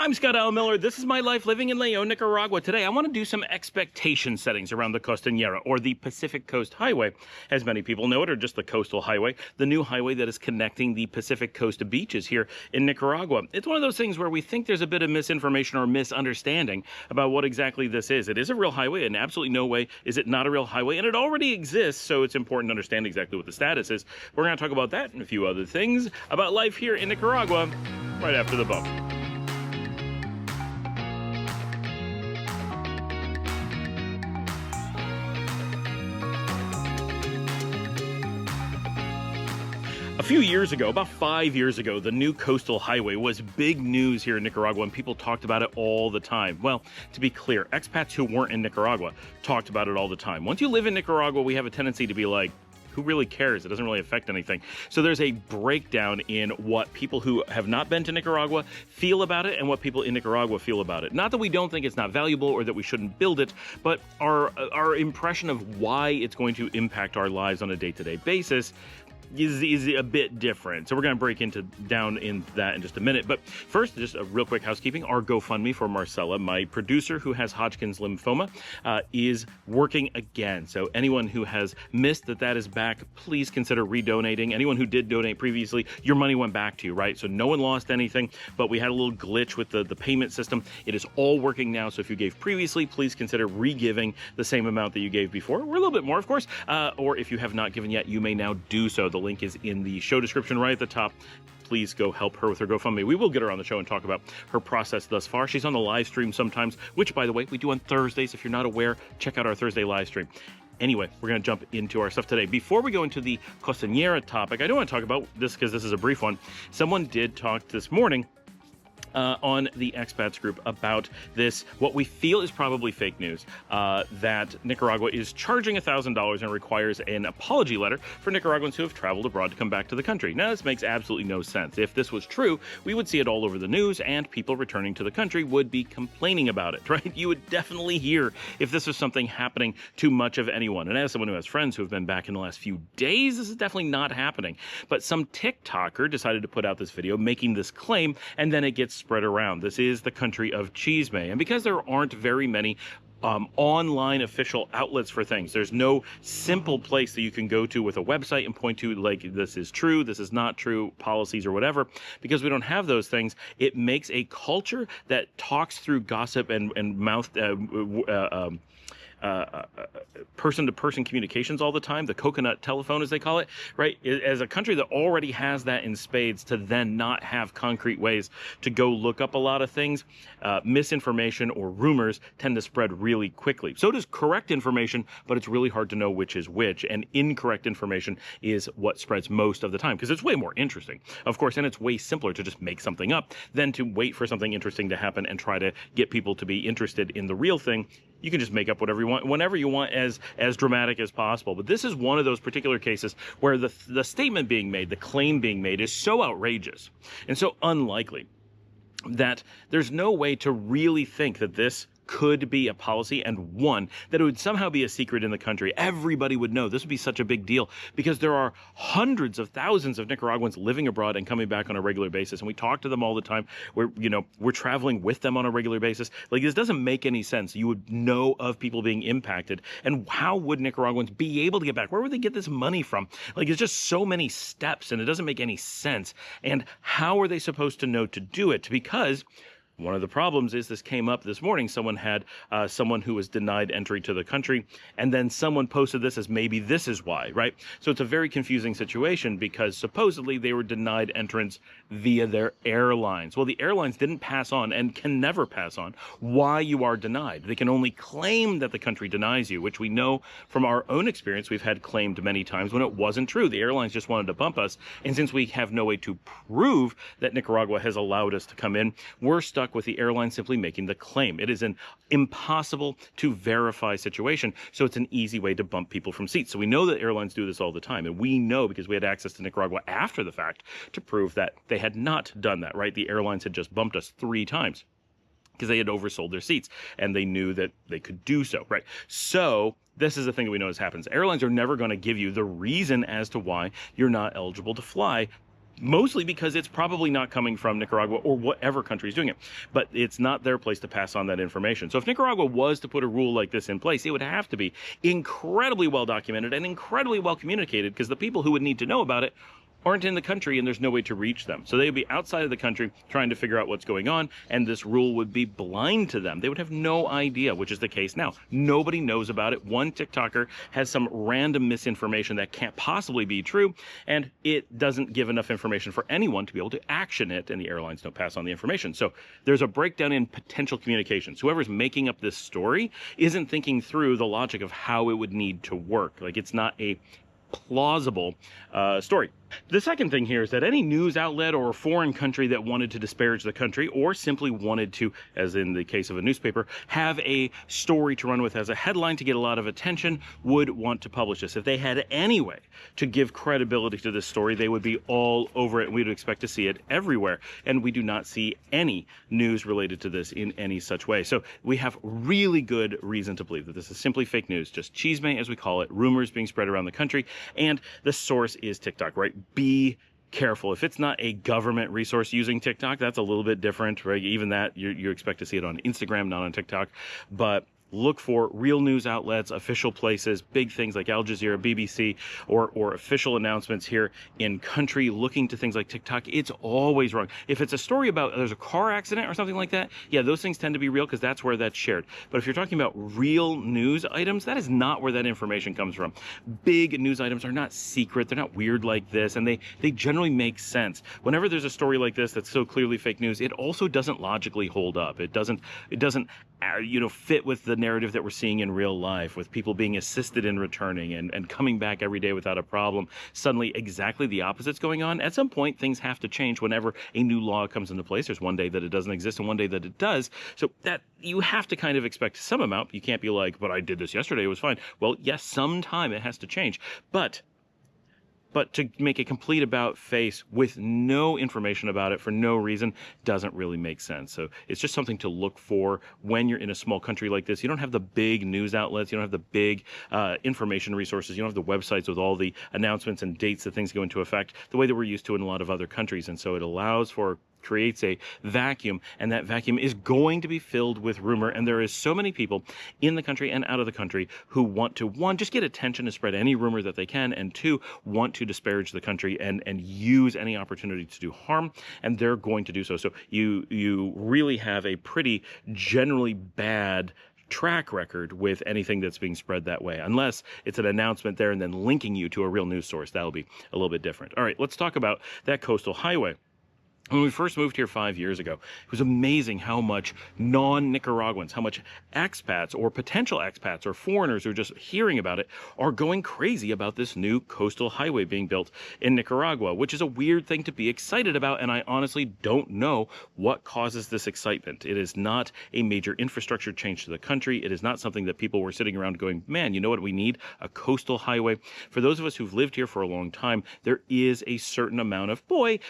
I'm Scott Al Miller. This is my life living in Leon, Nicaragua. Today, I want to do some expectation settings around the Costanera, or the Pacific Coast Highway, as many people know it, or just the Coastal Highway, the new highway that is connecting the Pacific Coast beaches here in Nicaragua. It's one of those things where we think there's a bit of misinformation or misunderstanding about what exactly this is. It is a real highway, and absolutely no way is it not a real highway, and it already exists, so it's important to understand exactly what the status is. We're going to talk about that and a few other things about life here in Nicaragua right after the bump. A few years ago, about 5 years ago, the new coastal highway was big news here in Nicaragua, and people talked about it all the time. Well, to be clear, expats who weren't in Nicaragua talked about it all the time. Once you live in Nicaragua, we have a tendency to be like, who really cares? It doesn't really affect anything. So there's a breakdown in what people who have not been to Nicaragua feel about it and what people in Nicaragua feel about it. Not that we don't think it's not valuable or that we shouldn't build it, but our impression of why it's going to impact our lives on a day-to-day basis is a bit different. So we're going to break down in that in just a minute. But first, just a real quick housekeeping. Our GoFundMe for Marcela, my producer who has Hodgkin's lymphoma, is working again. So anyone who has missed that is back, please consider redonating. Anyone who did donate previously, your money went back to you, right? So no one lost anything, but we had a little glitch with the payment system. It is all working now. So if you gave previously, please consider re-giving the same amount that you gave before, or a little bit more, of course. Or if you have not given yet, you may now do so. The link is in the show description right at the top. Please go help her with her GoFundMe. We will get her on the show and talk about her process thus far. She's on the live stream sometimes, which, by the way, we do on Thursdays. If you're not aware, check out our Thursday live stream. Anyway, we're going to jump into our stuff today. Before we go into the Costanera topic, I do want to talk about this because this is a brief one. Someone did talk this morning on the expats group about this, what we feel is probably fake news, that Nicaragua is charging $1,000 and requires an apology letter for Nicaraguans who have traveled abroad to come back to the country. Now, this makes absolutely no sense. If this was true, we would see it all over the news, and people returning to the country would be complaining about it, right? You would definitely hear if this was something happening to much of anyone. And as someone who has friends who have been back in the last few days, this is definitely not happening. But some TikToker decided to put out this video making this claim, and then it gets spread around. This is the country of chisme. And because there aren't very many online official outlets for things, there's no simple place that you can go to with a website and point to, like, this is true, this is not true, policies or whatever. Because we don't have those things, it makes a culture that talks through gossip and mouth person-to-person communications all the time, the coconut telephone as they call it, right? As a country that already has that in spades, to then not have concrete ways to go look up a lot of things, misinformation or rumors tend to spread really quickly. So does correct information, but it's really hard to know which is which, and incorrect information is what spreads most of the time because it's way more interesting, of course, and it's way simpler to just make something up than to wait for something interesting to happen and try to get people to be interested in the real thing. You can just make up whatever you want, whenever you want, as dramatic as possible. But this is one of those particular cases where the statement being made, the claim being made, is so outrageous and so unlikely that there's no way to really think that this could be a policy, and one, that it would somehow be a secret in the country. Everybody would know. This would be such a big deal because there are hundreds of thousands of Nicaraguans living abroad and coming back on a regular basis, and we talk to them all the time. We're traveling with them on a regular basis. Like, this doesn't make any sense. You would know of people being impacted, and how would Nicaraguans be able to get back? Where would they get this money from? Like, it's just so many steps, and it doesn't make any sense. And how are they supposed to know to do it? Because one of the problems is this came up this morning. Someone had someone who was denied entry to the country, and then someone posted this as maybe this is why, right? So it's a very confusing situation because supposedly they were denied entrance via their airlines. Well, the airlines didn't pass on and can never pass on why you are denied. They can only claim that the country denies you, which we know from our own experience we've had claimed many times when it wasn't true. The airlines just wanted to bump us, and since we have no way to prove that Nicaragua has allowed us to come in, we're stuck with the airline simply making the claim. It is an impossible to verify situation, so it's an easy way to bump people from seats. So we know that airlines do this all the time, and we know because we had access to Nicaragua after the fact to prove that they had not done that, right? The airlines had just bumped us 3 times because they had oversold their seats, and they knew that they could do so, right? So this is the thing that we notice happens. Airlines are never going to give you the reason as to why you're not eligible to fly mostly because it's probably not coming from Nicaragua or whatever country is doing it. But it's not their place to pass on that information. So if Nicaragua was to put a rule like this in place, it would have to be incredibly well documented and incredibly well communicated, because the people who would need to know about it aren't in the country and there's no way to reach them. So they'd be outside of the country trying to figure out what's going on, and this rule would be blind to them. They would have no idea, which is the case now. Nobody knows about it. One TikToker has some random misinformation that can't possibly be true, and it doesn't give enough information for anyone to be able to action it, and the airlines don't pass on the information. So there's a breakdown in potential communications. Whoever's making up this story isn't thinking through the logic of how it would need to work. Like, it's not a plausible story. The second thing here is that any news outlet or foreign country that wanted to disparage the country, or simply wanted to, as in the case of a newspaper, have a story to run with as a headline to get a lot of attention, would want to publish this. If they had any way to give credibility to this story, they would be all over it, and we would expect to see it everywhere. And we do not see any news related to this in any such way. So we have really good reason to believe that this is simply fake news, just chisme, as we call it, rumors being spread around the country, and the source is TikTok, right? Be careful. If it's not a government resource using TikTok, that's a little bit different, right? Even that, you expect to see it on Instagram, not on TikTok. But look for real news outlets, official places, big things like Al Jazeera, BBC, or official announcements here in country looking to things like TikTok. It's always wrong. If it's a story about there's a car accident or something like that, yeah, those things tend to be real because that's where that's shared. But if you're talking about real news items, that is not where that information comes from. Big news items are not secret. They're not weird like this, and they generally make sense. Whenever there's a story like this that's so clearly fake news, it also doesn't logically hold up. It doesn't fit with the narrative that we're seeing in real life, with people being assisted in returning and coming back every day without a problem. Suddenly exactly the opposite's going on. At some point, things have to change whenever a new law comes into place. There's one day that it doesn't exist and one day that it does. So that you have to kind of expect some amount. You can't be like, but I did this yesterday, it was fine. Well, yes, sometime it has to change. But to make a complete about face with no information about it for no reason doesn't really make sense. So it's just something to look for when you're in a small country like this. You don't have the big news outlets. You don't have the big information resources. You don't have the websites with all the announcements and dates that things go into effect the way that we're used to in a lot of other countries. And so it creates a vacuum, and that vacuum is going to be filled with rumor. And there is so many people in the country and out of the country who want to, one, just get attention and spread any rumor that they can, and two, want to disparage the country and use any opportunity to do harm, and they're going to do so. So you really have a pretty generally bad track record with anything that's being spread that way, unless it's an announcement there and then linking you to a real news source. That'll be a little bit different. All right, let's talk about that coastal highway. When we first moved here 5 years ago, it was amazing how much non-Nicaraguans, how much expats or potential expats or foreigners who are just hearing about it are going crazy about this new coastal highway being built in Nicaragua, which is a weird thing to be excited about, and I honestly don't know what causes this excitement. It is not a major infrastructure change to the country. It is not something that people were sitting around going, man, you know what we need? A coastal highway. For those of us who've lived here for a long time, there is a certain amount of,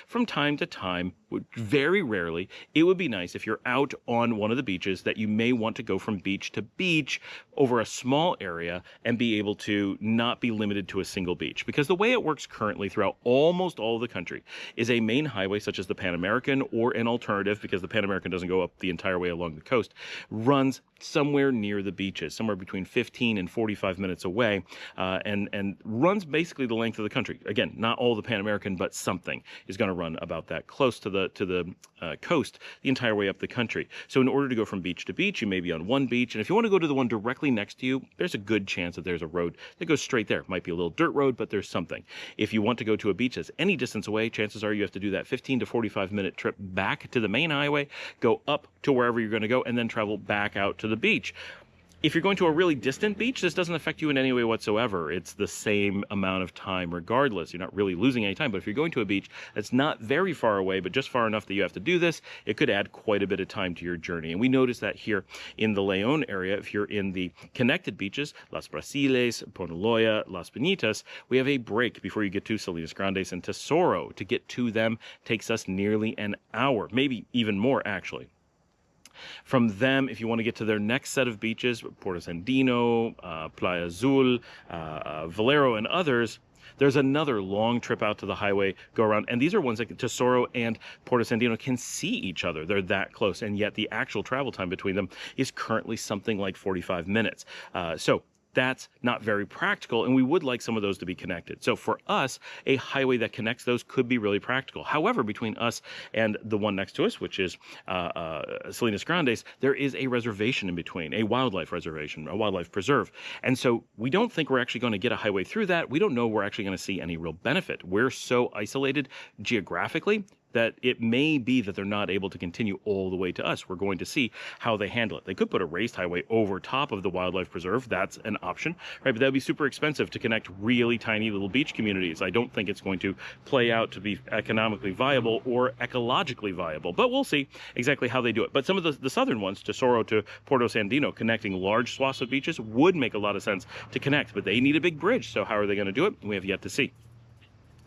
from time to time, very rarely, it would be nice if you're out on one of the beaches that you may want to go from beach to beach over a small area and be able to not be limited to a single beach. Because the way it works currently throughout almost all of the country is a main highway such as the Pan American, or an alternative, because the Pan American doesn't go up the entire way along the coast, runs somewhere near the beaches, somewhere between 15 and 45 minutes away, and runs basically the length of the country. Again, not all the Pan American, but something is going to run about that close to the coast the entire way up the country. So in order to go from beach to beach, you may be on one beach, and if you want to go to the one directly next to you, there's a good chance that there's a road that goes straight there. It might be a little dirt road, but there's something. If you want to go to a beach that's any distance away, chances are you have to do that 15 to 45 minute trip back to the main highway, go up to wherever you're going to go, and then travel back out to the beach. If you're going to a really distant beach, this doesn't affect you in any way whatsoever. It's the same amount of time regardless. You're not really losing any time. But if you're going to a beach that's not very far away, but just far enough that you have to do this, it could add quite a bit of time to your journey. And we notice that here in the León area, if you're in the connected beaches, Las Brasiles, Ponaloya, Las Pinitas, we have a break before you get to Salinas Grandes and Tesoro. To get to them takes us nearly an hour, maybe even more actually. From them, if you want to get to their next set of beaches, Puerto Sandino, Playa Azul, Valero, and others, There's another long trip out to the highway, go around, and these are ones that Tesoro and Puerto Sandino can see each other. They're that close, and yet the actual travel time between them is currently something like 45 minutes. So that's not very practical, and we would like some of those to be connected. So for us, a highway that connects those could be really practical. However, between us and the one next to us, which is Salinas Grandes, there is a reservation in between, a wildlife reservation, a wildlife preserve. And so we don't think we're actually going to get a highway through that. We don't know we're actually going to see any real benefit. We're so isolated geographically that it may be that they're not able to continue all the way to us. We're going to see how they handle it. They could put a raised highway over top of the wildlife preserve. That's an option, right? But that would be super expensive to connect really tiny little beach communities. I don't think it's going to play out to be economically viable or ecologically viable, but we'll see exactly how they do it. But some of the southern ones, Tesoro to Puerto Sandino, connecting large swaths of beaches would make a lot of sense to connect, but they need a big bridge. So how are they going to do it? We have yet to see.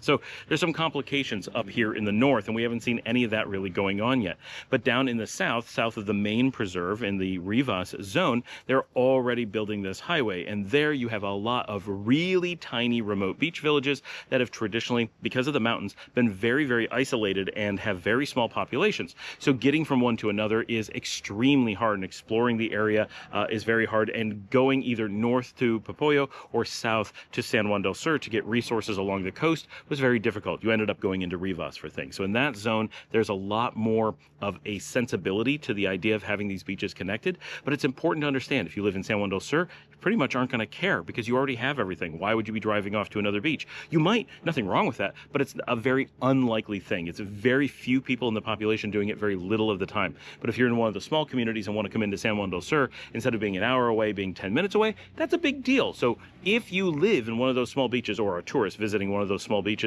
So there's some complications up here in the north, and we haven't seen any of that really going on yet. But down in the south of the main preserve in the Rivas zone, they're already building this highway. And there you have a lot of really tiny remote beach villages that have traditionally, because of the mountains, been very, very isolated and have very small populations. So getting from one to another is extremely hard, and exploring the area is very hard. And going either north to Popoyo or south to San Juan del Sur to get resources along the coast was very difficult. You ended up going into Rivas for things. So in that zone, there's a lot more of a sensibility to the idea of having these beaches connected. But it's important to understand, if you live in San Juan del Sur, you pretty much aren't going to care because you already have everything. Why would you be driving off to another beach? You might, nothing wrong with that, but it's a very unlikely thing. It's very few people in the population doing it very little of the time. But if you're in one of the small communities and want to come into San Juan del Sur, instead of being an hour away, being 10 minutes away, that's a big deal. So if you live in one of those small beaches or are a tourist visiting one of those small beaches,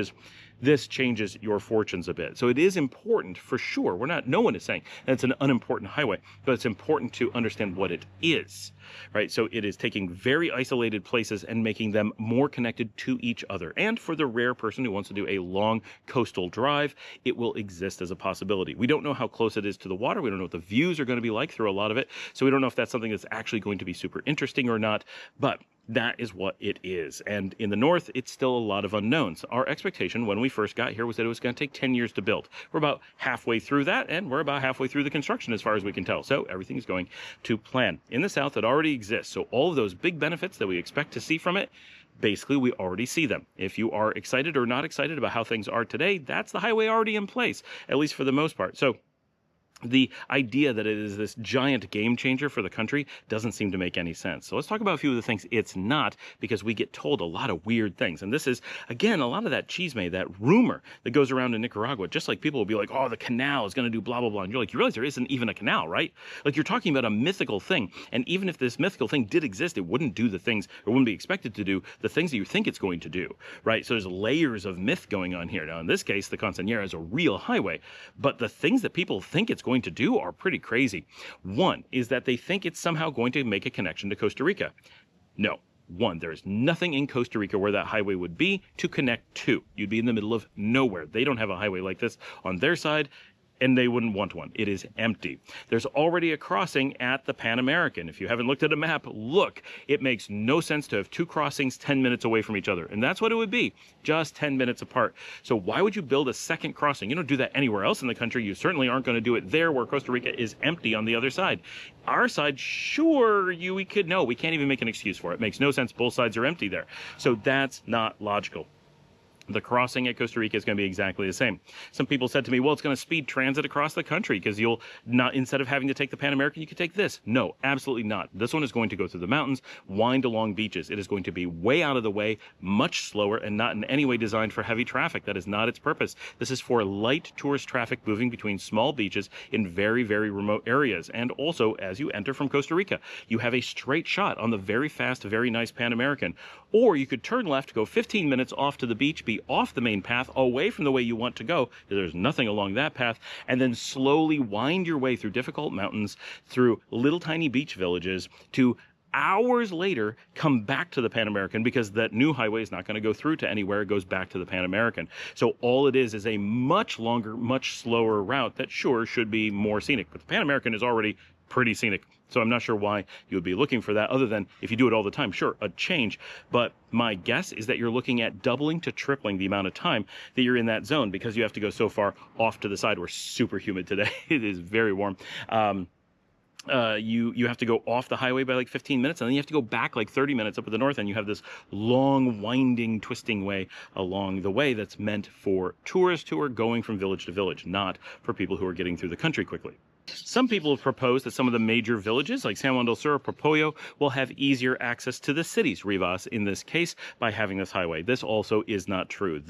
this changes your fortunes a bit. So it is important for sure. No one is saying that it's an unimportant highway, but it's important to understand what it is, right? So it is taking very isolated places and making them more connected to each other. And for the rare person who wants to do a long coastal drive, it will exist as a possibility. We don't know how close it is to the water. We don't know what the views are going to be like through a lot of it. So we don't know if that's something that's actually going to be super interesting or not, but that is what it is. And in the north, it's still a lot of unknowns. Our expectation when we first got here was that it was going to take 10 years to build. We're about halfway through that, and we're about halfway through the construction as far as we can tell. So everything is going to plan. In the south, it already exists. So all of those big benefits that we expect to see from it, basically, we already see them. If you are excited or not excited about how things are today, that's the highway already in place, at least for the most part. So the idea that it is this giant game changer for the country doesn't seem to make any sense. So let's talk about a few of the things it's not, because we get told a lot of weird things. And this is, again, a lot of that chisme, that rumor that goes around in Nicaragua. Just like people will be like, oh, the canal is going to do blah, blah, blah. And you're like, you realize there isn't even a canal, right? Like, you're talking about a mythical thing. And even if this mythical thing did exist, it wouldn't do the things, or wouldn't be expected to do the things that you think it's going to do, right? So there's layers of myth going on here. Now, in this case, the Constañera is a real highway, but the things that people think it's going to do are pretty crazy. One is that they think it's somehow going to make a connection to Costa Rica. No. One, there is nothing in Costa Rica where that highway would be to connect to. You'd be in the middle of nowhere. They don't have a highway like this on their side, and they wouldn't want one. It is empty. There's already a crossing at the Pan American. If you haven't looked at a map, look. It makes no sense to have two crossings 10 minutes away from each other. And that's what it would be, just 10 minutes apart. So why would you build a second crossing? You don't do that anywhere else in the country. You certainly aren't going to do it there where Costa Rica is empty on the other side. Our side, sure, we could. No, we can't even make an excuse for it. It makes no sense. Both sides are empty there. So that's not logical. The crossing at Costa Rica is going to be exactly the same. Some people said to me, well, it's going to speed transit across the country because you'll not, instead of having to take the Pan American, you could take this. No, absolutely not. This one is going to go through the mountains, wind along beaches. It is going to be way out of the way, much slower, and not in any way designed for heavy traffic. That is not its purpose. This is for light tourist traffic moving between small beaches in very, very remote areas. And also, as you enter from Costa Rica, you have a straight shot on the very fast, very nice Pan American. Or you could turn left, go 15 minutes off to the beach, be off the main path, away from the way you want to go, there's nothing along that path, and then slowly wind your way through difficult mountains, through little tiny beach villages, to hours later come back to the Pan American, because that new highway is not going to go through to anywhere. It goes back to the Pan American. So all it is a much longer, much slower route that sure should be more scenic. But the Pan American is already pretty scenic. So I'm not sure why you would be looking for that, other than if you do it all the time, sure, a change. But my guess is that you're looking at doubling to tripling the amount of time that you're in that zone, because you have to go so far off to the side. We're super humid today. It is very warm. You have to go off the highway by like 15 minutes, and then you have to go back like 30 minutes up at the north, and you have this long, winding, twisting way along the way that's meant for tourists who are going from village to village, not for people who are getting through the country quickly. Some people have proposed that some of the major villages, like San Juan del Sur or Popoyo, will have easier access to the cities, Rivas in this case, by having this highway. This also is not true.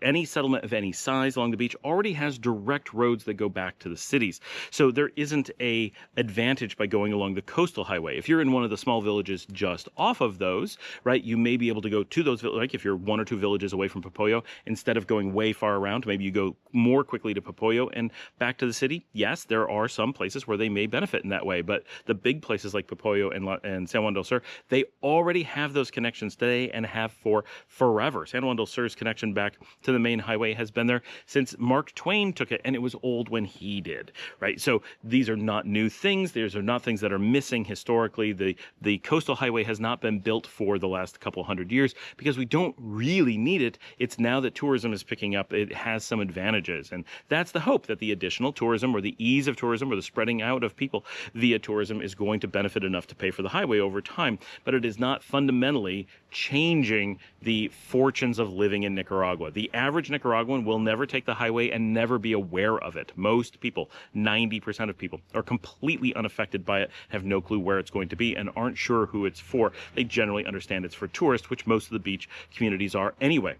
Any settlement of any size along the beach already has direct roads that go back to the cities. So there isn't a advantage by going along the coastal highway. If you're in one of the small villages just off of those, right, you may be able to go to those, like if you're 1 or 2 villages away from Popoyo, instead of going way far around, maybe you go more quickly to Popoyo and back to the city. Yes, there are some places where they may benefit in that way, but the big places like Popoyo and San Juan del Sur, they already have those connections today and have for forever. San Juan del Sur's connection back to the main highway has been there since Mark Twain took it, and it was old when he did, right? So these are not new things. These are not things that are missing historically. The coastal highway has not been built for the last couple hundred years because we don't really need it. It's now that tourism is picking up, it has some advantages, and that's the hope, that the additional tourism or the ease of tourism or the spreading out of people via tourism is going to benefit enough to pay for the highway over time. But it is not fundamentally changing the fortunes of living in Nicaragua. The average Nicaraguan will never take the highway and never be aware of it. Most people, 90% of people, are completely unaffected by it, have no clue where it's going to be, and aren't sure who it's for. They generally understand it's for tourists, which most of the beach communities are anyway.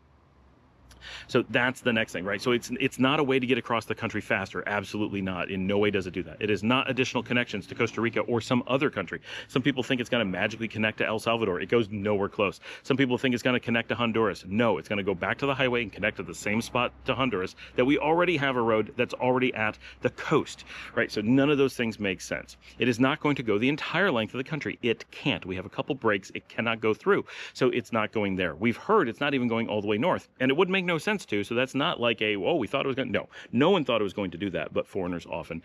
So that's the next thing, right? So it's not a way to get across the country faster. Absolutely not. In no way does it do that. It is not additional connections to Costa Rica or some other country. Some people think it's going to magically connect to El Salvador. It goes nowhere close. Some people think it's going to connect to Honduras. No, it's going to go back to the highway and connect to the same spot to Honduras that we already have a road that's already at the coast, right? So none of those things make sense. It is not going to go the entire length of the country. It can't. We have a couple breaks. It cannot go through. So it's not going there. We've heard it's not even going all the way north, and it would make no sense to. So that's not like we thought it was going to. No one thought it was going to do that, but foreigners often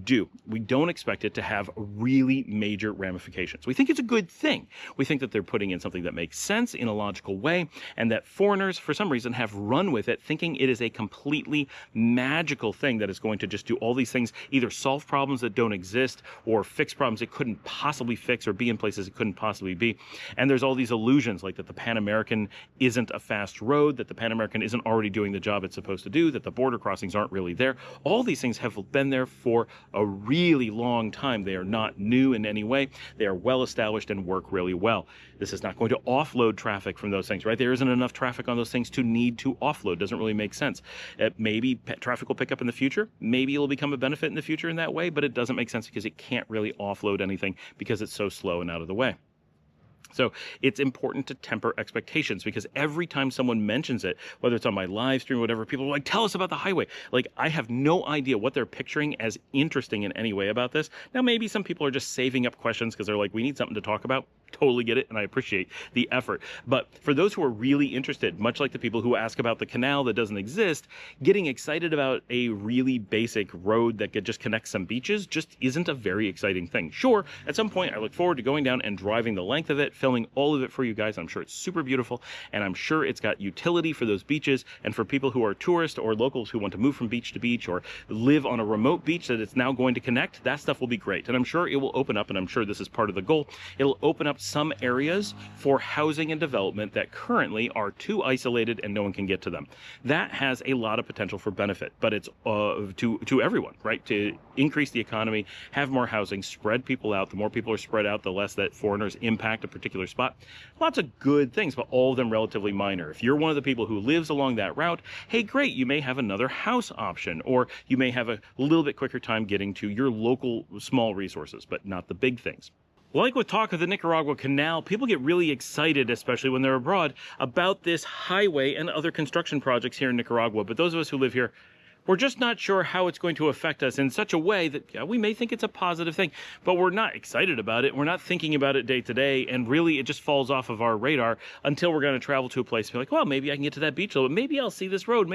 do. We don't expect it to have really major ramifications. We think it's a good thing. We think that they're putting in something that makes sense in a logical way, and that foreigners, for some reason, have run with it, thinking it is a completely magical thing that is going to just do all these things, either solve problems that don't exist or fix problems it couldn't possibly fix, or be in places it couldn't possibly be. And there's all these illusions, like that the Pan American isn't a fast road, that the Pan American isn't already doing the job it's supposed to do, that the border crossings aren't really there. All these things have been there for a really long time. They are not new in any way. They are well established and work really well. This is not going to offload traffic from those things, right? There isn't enough traffic on those things to need to offload. Doesn't really make sense. Maybe traffic will pick up in the future. Maybe it'll become a benefit in the future in that way, but it doesn't make sense because it can't really offload anything because it's so slow and out of the way. So it's important to temper expectations, because every time someone mentions it, whether it's on my live stream or whatever, people are like, tell us about the highway. Like, I have no idea what they're picturing as interesting in any way about this. Now, maybe some people are just saving up questions because they're like, we need something to talk about. Totally get it, and I appreciate the effort. But for those who are really interested, much like the people who ask about the canal that doesn't exist, getting excited about a really basic road that could just connect some beaches just isn't a very exciting thing. Sure, at some point I look forward to going down and driving the length of it, filming all of it for you guys. I'm sure it's super beautiful, and I'm sure it's got utility for those beaches and for people who are tourists or locals who want to move from beach to beach or live on a remote beach that it's now going to connect. That stuff will be great, and I'm sure it will open up, and I'm sure this is part of the goal, it'll open up some areas for housing and development that currently are too isolated and no one can get to them. That has a lot of potential for benefit, but it's to everyone, right? To increase the economy, have more housing, spread people out. The more people are spread out, the less that foreigners impact a particular spot. Lots of good things, but all of them relatively minor. If you're one of the people who lives along that route, hey, great, you may have another house option, or you may have a little bit quicker time getting to your local small resources, but not the big things. Like with talk of the Nicaragua Canal, people get really excited, especially when they're abroad, about this highway and other construction projects here in Nicaragua. But those of us who live here, We're just not sure how it's going to affect us in such a way that we may think it's a positive thing, but we're not excited about it. We're not thinking about it day to day, and really it just falls off of our radar until we're going to travel to a place and be like, well, maybe I can get to that beach a little bit. Maybe I'll see this road.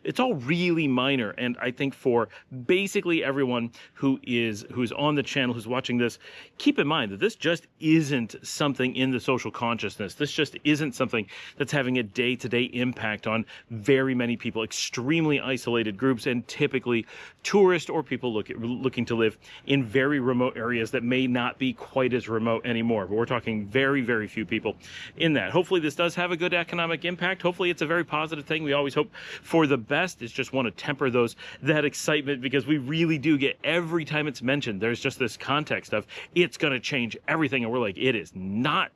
It's all really minor. And I think for basically everyone who's on the channel, who's watching this, keep in mind that this just isn't something in the social consciousness. This just isn't something that's having a day-to-day impact on very many people, extremely isolated groups, and typically tourists or people looking to live in very remote areas that may not be quite as remote anymore. But we're talking very, very few people in that. Hopefully this does have a good economic impact. Hopefully it's a very positive thing. We always hope for the best. It's just want to temper that excitement, because we really do get, every time it's mentioned, there's just this context of it's going to change everything, and we're like, it is not.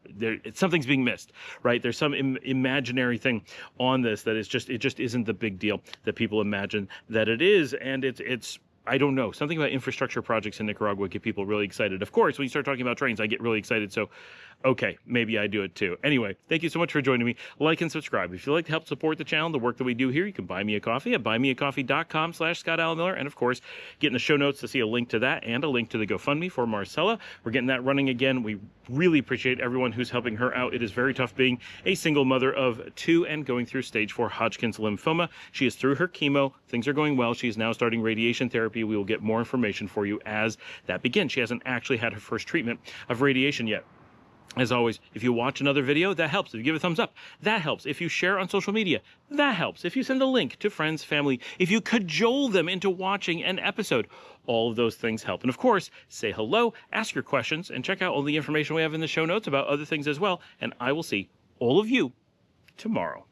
Something's being missed, right? There's some imaginary thing on this that is just, it just isn't the big deal that people imagine that it is. And it's I don't know, something about infrastructure projects in Nicaragua get people really excited. Of course, when you start talking about trains, I get really excited. So, okay, maybe I do it too. Anyway, thank you so much for joining me. Like and subscribe. If you'd like to help support the channel, the work that we do here, you can buy me a coffee at buymeacoffee.com/ScottAlanMiller. And of course, get in the show notes to see a link to that and a link to the GoFundMe for Marcela. We're getting that running again. We really appreciate everyone who's helping her out. It is very tough being a single mother of two and going through stage 4 Hodgkin's lymphoma. She is through her chemo. Things are going well. She is now starting radiation therapy. We will get more information for you as that begins. She hasn't actually had her first treatment of radiation yet. As always, if you watch another video, that helps. If you give a thumbs up, that helps. If you share on social media, that helps. If you send a link to friends, family, if you cajole them into watching an episode, all of those things help. And of course, say hello, ask your questions, and check out all the information we have in the show notes about other things as well. And I will see all of you tomorrow.